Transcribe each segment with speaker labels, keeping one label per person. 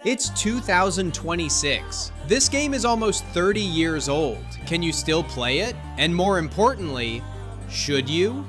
Speaker 1: It's 2026. This game is almost 30 years old. Can you still play it? And more importantly, should you?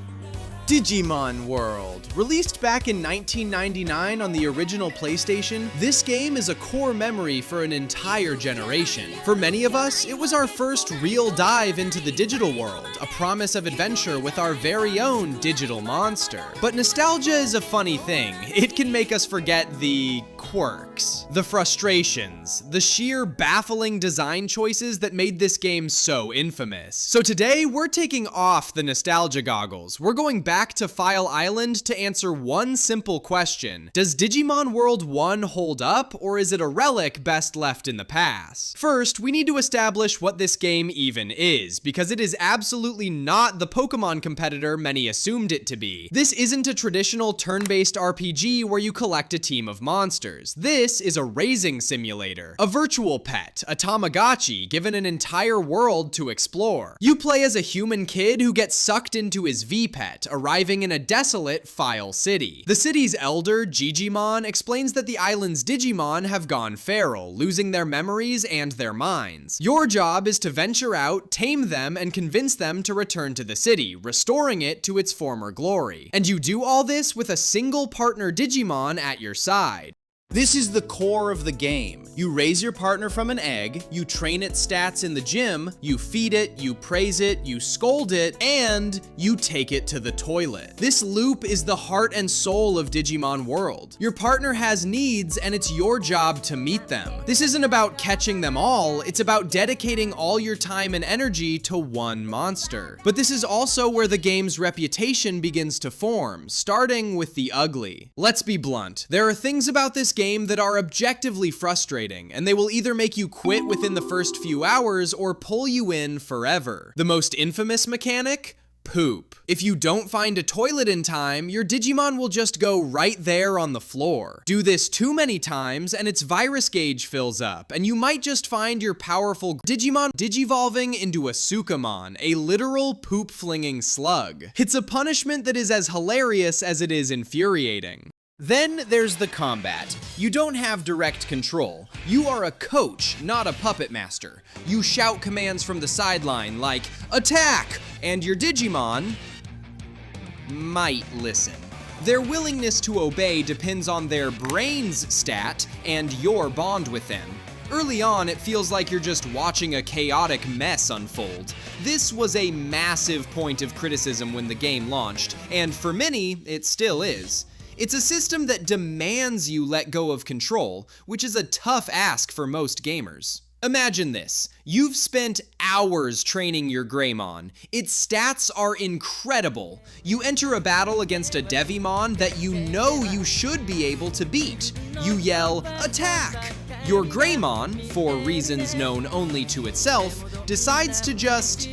Speaker 1: Digimon World. Released back in 1999 on the original PlayStation, this game is a core memory for an entire generation. For many of us, it was our first real dive into the digital world, a promise of adventure with our very own digital monster. But nostalgia is a funny thing. It can make us forget the quirks, the frustrations, the sheer baffling design choices that made this game so infamous. So today, we're taking off the nostalgia goggles. We're going back to File Island to answer one simple question. Does Digimon World 1 hold up, or is it a relic best left in the past? First, we need to establish what this game even is, because it is absolutely not the Pokemon competitor many assumed it to be. This isn't a traditional turn-based RPG where you collect a team of monsters. This is a raising simulator, a virtual pet, a Tamagotchi given an entire world to explore. You play as a human kid who gets sucked into his V-Pet, arriving in a desolate File City. The city's elder, Digimon, explains that the island's Digimon have gone feral, losing their memories and their minds. Your job is to venture out, tame them, and convince them to return to the city, restoring it to its former glory. And you do all this with a single partner Digimon at your side. This is the core of the game. You raise your partner from an egg, you train its stats in the gym, you feed it, you praise it, you scold it, and you take it to the toilet. This loop is the heart and soul of Digimon World. Your partner has needs, and it's your job to meet them. This isn't about catching them all, it's about dedicating all your time and energy to one monster. But this is also where the game's reputation begins to form, starting with the ugly. Let's be blunt. There are things about this game that are objectively frustrating, and they will either make you quit within the first few hours or pull you in forever. The most infamous mechanic? Poop. If you don't find a toilet in time, your Digimon will just go right there on the floor. Do this too many times and its virus gauge fills up, and you might just find your powerful Digimon digivolving into a Sukamon, a literal poop-flinging slug. It's a punishment that is as hilarious as it is infuriating. Then there's the combat. You don't have direct control. You are a coach, not a puppet master. You shout commands from the sideline like, "Attack!" and your Digimon might listen. Their willingness to obey depends on their brain's stat and your bond with them. Early on, it feels like you're just watching a chaotic mess unfold. This was a massive point of criticism when the game launched, and for many, it still is. It's a system that demands you let go of control, which is a tough ask for most gamers. Imagine this. You've spent hours training your Greymon. Its stats are incredible. You enter a battle against a Devimon that you know you should be able to beat. You yell, "Attack!" Your Greymon, for reasons known only to itself, decides to just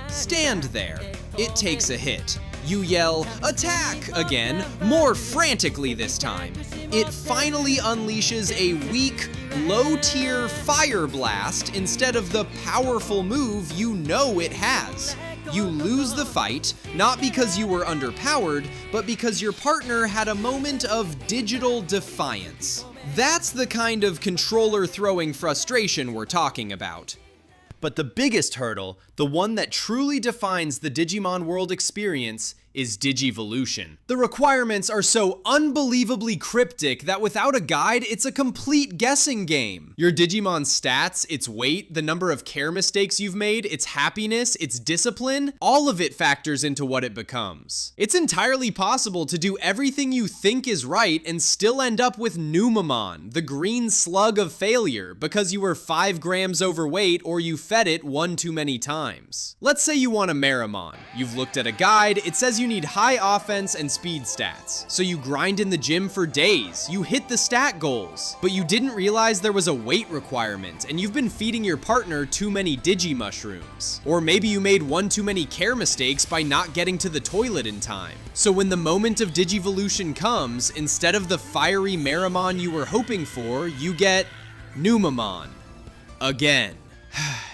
Speaker 1: stand there. It takes a hit. You yell, "Attack!" again, more frantically this time. It finally unleashes a weak, low-tier fire blast instead of the powerful move you know it has. You lose the fight, not because you were underpowered, but because your partner had a moment of digital defiance. That's the kind of controller-throwing frustration we're talking about. But the biggest hurdle, the one that truly defines the Digimon World experience, is Digivolution. The requirements are so unbelievably cryptic that without a guide, it's a complete guessing game. Your Digimon's stats, its weight, the number of care mistakes you've made, its happiness, its discipline, all of it factors into what it becomes. It's entirely possible to do everything you think is right and still end up with Numemon, the green slug of failure, because you were 5 grams overweight or you fed it one too many times. Let's say you want a Meramon. You've looked at a guide, it says you need high offense and speed stats. So you grind in the gym for days, you hit the stat goals, but you didn't realize there was a weight requirement and you've been feeding your partner too many Digimushrooms. Or maybe you made one too many care mistakes by not getting to the toilet in time. So when the moment of Digivolution comes, instead of the fiery Meramon you were hoping for, you get Numemon. Again.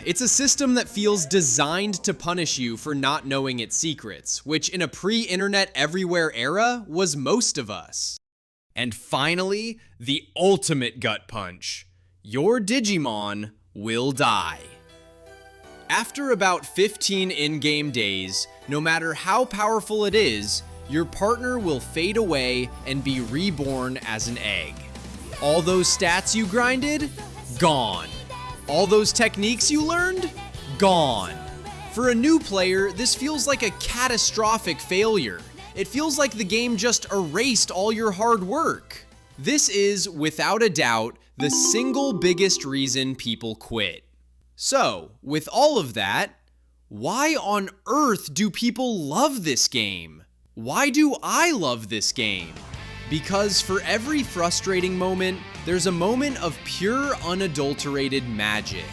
Speaker 1: It's a system that feels designed to punish you for not knowing its secrets, which in a pre-internet everywhere era was most of us. And finally, the ultimate gut punch. Your Digimon will die. After about 15 in-game days, no matter how powerful it is, your partner will fade away and be reborn as an egg. All those stats you grinded? Gone. All those techniques you learned? Gone. For a new player, this feels like a catastrophic failure. It feels like the game just erased all your hard work. This is, without a doubt, the single biggest reason people quit. So, with all of that, why on earth do people love this game? Why do I love this game? Because for every frustrating moment, there's a moment of pure, unadulterated magic.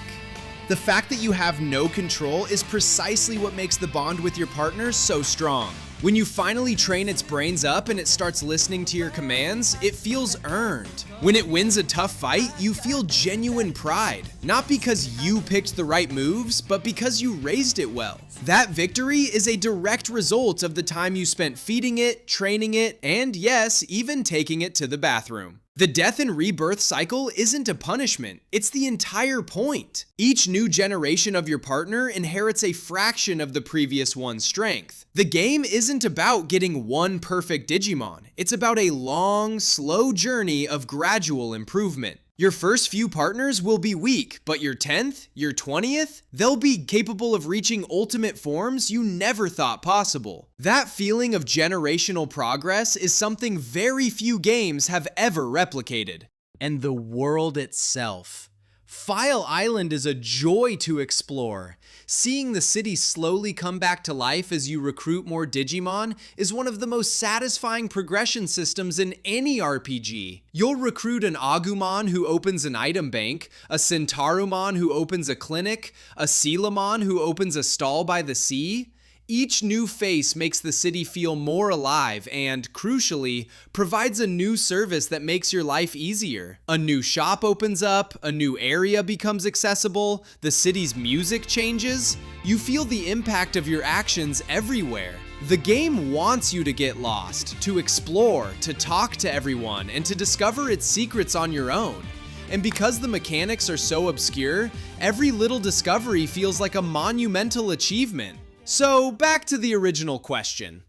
Speaker 1: The fact that you have no control is precisely what makes the bond with your partner so strong. When you finally train its brains up and it starts listening to your commands, it feels earned. When it wins a tough fight, you feel genuine pride. Not because you picked the right moves, but because you raised it well. That victory is a direct result of the time you spent feeding it, training it, and yes, even taking it to the bathroom. The death and rebirth cycle isn't a punishment, it's the entire point. Each new generation of your partner inherits a fraction of the previous one's strength. The game isn't about getting one perfect Digimon, it's about a long, slow journey of gradual improvement. Your first few partners will be weak, but your 10th, your 20th, they'll be capable of reaching ultimate forms you never thought possible. That feeling of generational progress is something very few games have ever replicated. And the world itself. File Island is a joy to explore. Seeing the city slowly come back to life as you recruit more Digimon is one of the most satisfying progression systems in any RPG. You'll recruit an Agumon who opens an item bank, a Centarumon who opens a clinic, a Sealamon who opens a stall by the sea. Each new face makes the city feel more alive and, crucially, provides a new service that makes your life easier. A new shop opens up, a new area becomes accessible, the city's music changes. You feel the impact of your actions everywhere. The game wants you to get lost, to explore, to talk to everyone, and to discover its secrets on your own. And because the mechanics are so obscure, every little discovery feels like a monumental achievement. So, back to the original question.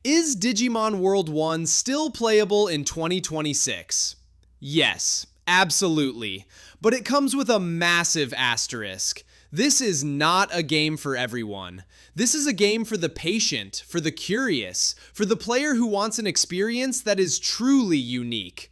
Speaker 1: Is Digimon World 1 still playable in 2026? Yes, absolutely. But it comes with a massive asterisk. This is not a game for everyone. This is a game for the patient, for the curious, for the player who wants an experience that is truly unique.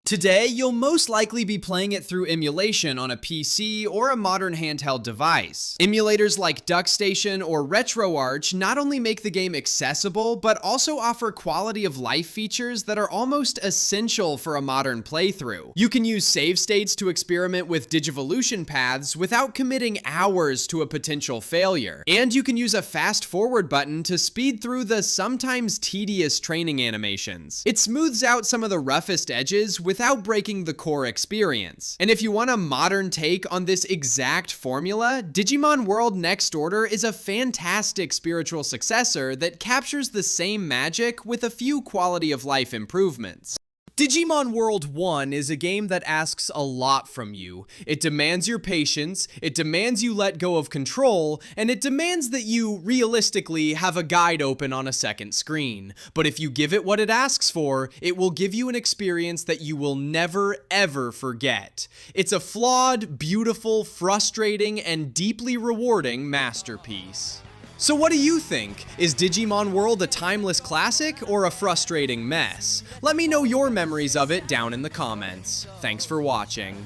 Speaker 1: Today, you'll most likely be playing it through emulation on a PC or a modern handheld device. Emulators like DuckStation or RetroArch not only make the game accessible, but also offer quality of life features that are almost essential for a modern playthrough. You can use save states to experiment with Digivolution paths without committing hours to a potential failure. And you can use a fast forward button to speed through the sometimes tedious training animations. It smooths out some of the roughest edges without breaking the core experience. And if you want a modern take on this exact formula, Digimon World Next Order is a fantastic spiritual successor that captures the same magic with a few quality of life improvements. Digimon World 1 is a game that asks a lot from you. It demands your patience, it demands you let go of control, and it demands that you, realistically, have a guide open on a second screen. But if you give it what it asks for, it will give you an experience that you will never, ever forget. It's a flawed, beautiful, frustrating, and deeply rewarding masterpiece. So what do you think? Is Digimon World a timeless classic or a frustrating mess? Let me know your memories of it down in the comments. Thanks for watching.